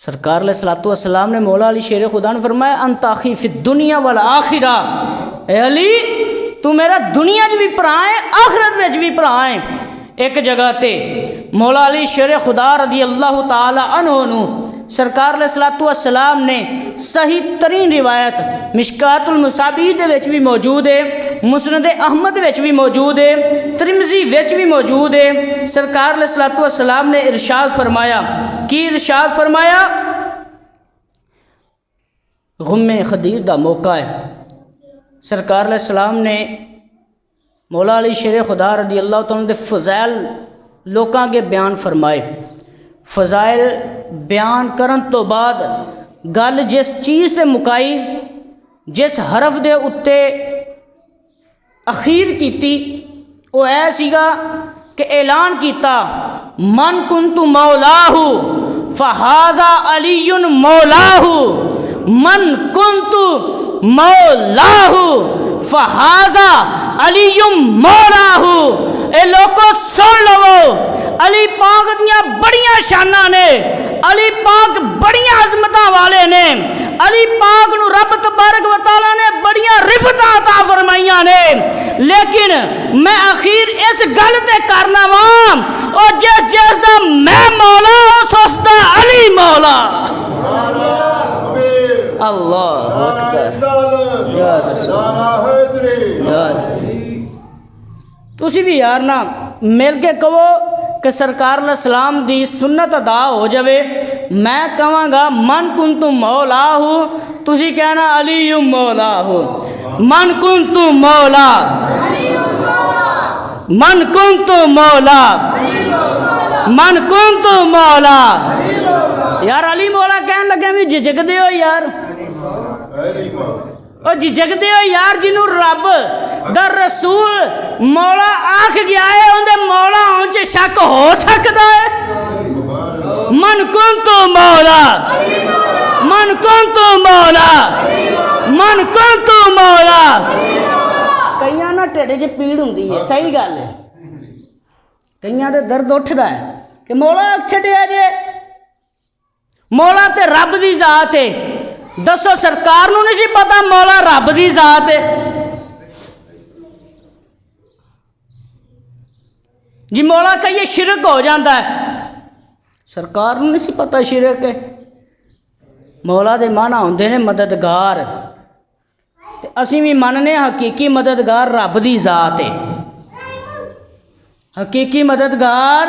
सरकार अलैहिस्सलातु वस्सलाम ने मौला अली शेर खुदा ने फरमाया अंत आखी फिद दुनिया वाल आखिरा, ए अली तू मेरा दुनिया च भी भरा है आखिरत विच भी भरा है। एक जगह ते मौला अली शेर खुदा रदी अल्लाह ताला अन्हु नू सरकार अलैहिस्सलातु वस्सलाम ने सही तरीन रिवायत मिशकातुल मुसाबी दे विच भी मौजूद है, मुस्नद अहमद विच भी मौजूद है, तिरमिज़ी विच भी मौजूद है। सरकार अलैहिस्सलातु वस्सलाम ने इरशाद फरमाया कि इरशाद फरमाया गुम्मे खदीर दा मौका है। सरकार अलैहिस्सलाम ने मौला अली शेर खुदा रदी अल्लाह तआला दे फज़ाइल लोकां के बयान फरमाए। फज़ाइल बयान करन तो बाद गल जिस चीज़ से मुकाई, जिस हरफ दे उत्ते अखीर कीती, वो ऐ सीगा कि ऐलान किया मन कुंतु मौलाहु फहाजा अलीयुन मौलाहु, मन कुंतु मौलाहु फहाजा अलीयुम मौलाहु। ए लोगों सुन लवो, अली पाक दियां बड़ियां शाना ने, अली पाक बड़ियां अजमतां वाले ने, अली पाक नू रब तबारक व तआला ने बड़ियां रिफतां अता फरमाइयां ने। लेकिन मैं आखिर इस गल ते करना वां और जिस दा मैं मौला उस दा अली मौला। अल्लाह अकबर या रसूल यार, तुसी भी यार ना मिल के कहो कि सरकार अलैहिस्सलाम दी सुन्नत अदा हो जावे। मैं कहांगा मन कुंतु मौलाहु, तुसी कहना अली मौलाहु। मन कुंतु मौला, मन कुंतु मौला, मन कुंतु मौला। यार अली मौला कहन लगे भी झिझकदे हो यार, और झिझकदे हो यार जिन्हों रब दा रसूल मौला आख गया है, उनके मौला होने च शक हो सकता है। मन कुंतु मौला, मन कुंतु मौला, मन कुंतु मौला। कईयां ना ढिड च पीड़ हुंदी है, सही गल है, कईयां दे दर्द उठदा है कि मौला आख छड्डिया जे। मौला ते रब दी जात है, दसो सरकार नूं नहीं सी पता मौला रब दी जात है जी। मौला कहिए शिरक हो जाता है, सरकार नूं नहीं सी पता शिरक है। मौला दे माना होंदे ने मददगार, ते असीं भी मनने हकीकी मददगार रब दी जात है। हकीकी मददगार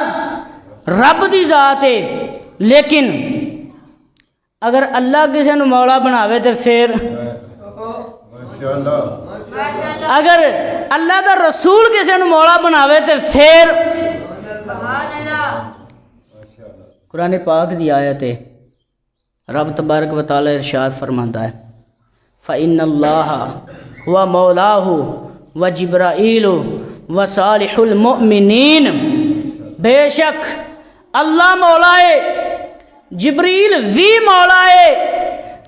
रब दी जात है। लेकिन अगर अल्लाह किसी नूं मौला बनावे तो फिर, अगर अल्लाह दा रसूल किसी नूं मौला बनावे तो फिर। कुरान पाक दी आयत है, रब तबारक व तआला इरशाद फरमाता है फ़इन्नल्लाह हुवा मौलाहु व जिब्राईल व सालिहुल मुमिनीन। बेशक अल्लाह मौला है, जिब्रील भी मौला है,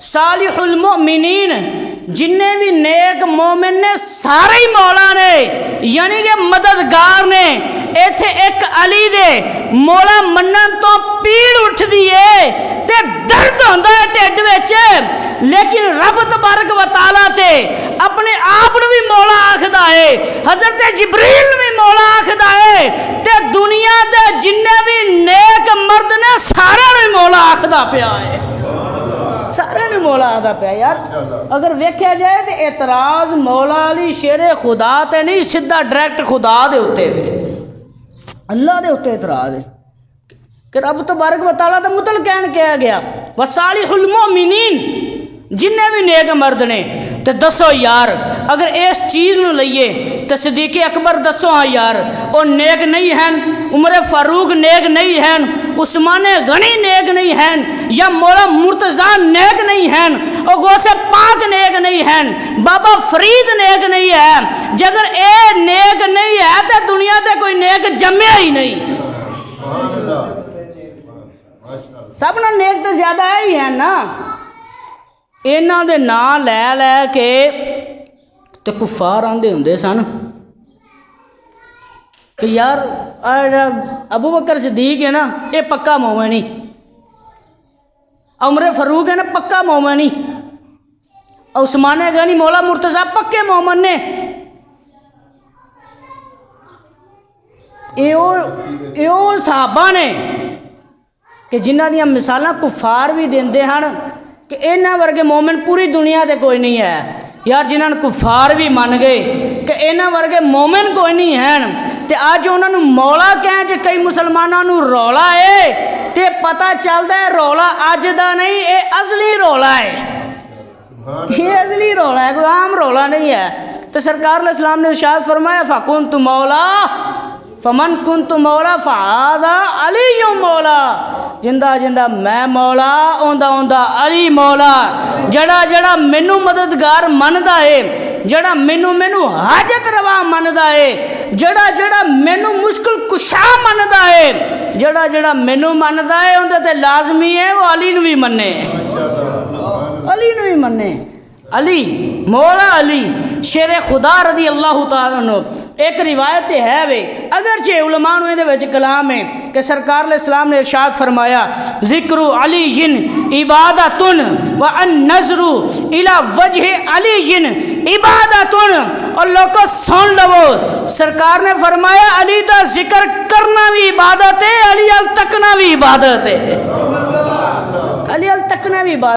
सालिहुल मुमिनीन जिन्ने भी नेक मोमिन ने सारे ही मौला ने, यानी कि मददगार ने। इत्थे एक अली दे मौला मनन तो पीड़ उठदी है ते दर्द होंदा है ढिड विच, लेकिन रब तबारक व तआला ते अपने आप नूं भी मौला आखदा है, हज़रत जिब्रील नूं भी मौला आखदा है, ते दुनिया दे जिन्ने भी नेक मर्द ने सारे नूं मौला आखदा पिया है, सारे नूं मौला आखदा पिया। यार अगर वेख्या जाए तो एतराज़ मौला अली शेरे खुदा ते नहीं, सीधा डायरैक्ट खुदा दे उत्ते वे, अल्लाह दे उत्ते एतराज़ है कि रब तबारक व तआला दा मुतल कहन कहा गया व सालिहुल मुमिनीन जिन्ने भी नेक मर्द ने। तो दसो यार अगर इस चीज़ नूं लईए तो सिद्दीक़ अकबर दसो हाँ यार वो नेक नहीं हैं, उमर फारूक नेक नहीं हैं, उस्मान गनी नेक नहीं हैं, या मौला मुर्तज़ा नेक नहीं हैं, और गौसे पाक नेक नहीं हैं, बाबा फरीद नेक नहीं है। जगर ए नेक नहीं है तो दुनिया से कोई नेक जम्या ही नहीं। सब ना नेक तो ज़्यादा है ही है ना। इन्हां दे नां लै लै के ते कुफार आंदे हुंदे सन कि यार अबू बकर सिद्दीक है ना, ये पक्का मोमिन ही। उमर फरूक है ना पक्का मोमन ही, उस्मान गनी मौला मुर्तज़ा पक्के मोमन ने। ये सहाबा ने कि जिन्हां दियां मिसालां कुफार भी देंदे हैं कि इन्हां वर्गे मोमिन पूरी दुनिया ते कोई नहीं है। यार जिन्हां कुफार भी मान गए कि इन्हां वर्गे मोमिन कोई नहीं हैं, तो अज उन्होंने मौला कहने च कई मुसलमानों को रौला है, तो पता चलता है रौला अज का नहीं, ये असली रौला है, ये असली रौला है, कोई आम रौला नहीं है। तो सरकार इस्लाम ने इरशाद फरमाया फ़कुन तु मौला फमन कुन तु मौला फ़हाज़ा अली मौला, जिंदा जिंदा मैं मौला ओंदा ओंदा अली मौला। जड़ा जड़ा मैनू मददगार मनदा है, जड़ा मैनू मैनू हाजत रवा मनदा है, जड़ा जड़ा मैनू मुश्किल कुशा मनदा है, जड़ा जड़ा मैनू मनदा है उनते ते लाजमी है वो अली नू भी मन्ने, अली नू भी मन्ने। अली मौला अली शेर खुदा रदी अल्लाह तआला अन्हु। एक रिवायत है वे अगरचे उलमा ये कलाम है कि सरकार इस्लाम ने इरशाद फरमाया ज़िक्र अली जिन इबादतुन व अन नज़रु इला वजह अली जिन इबादतुन। और लोगों सुन लो, सरकार ने फरमाया अली का जिक्र करना भी इबादत है, अली अल तकना भी इबादत है, अली अल तकना भी इबादत।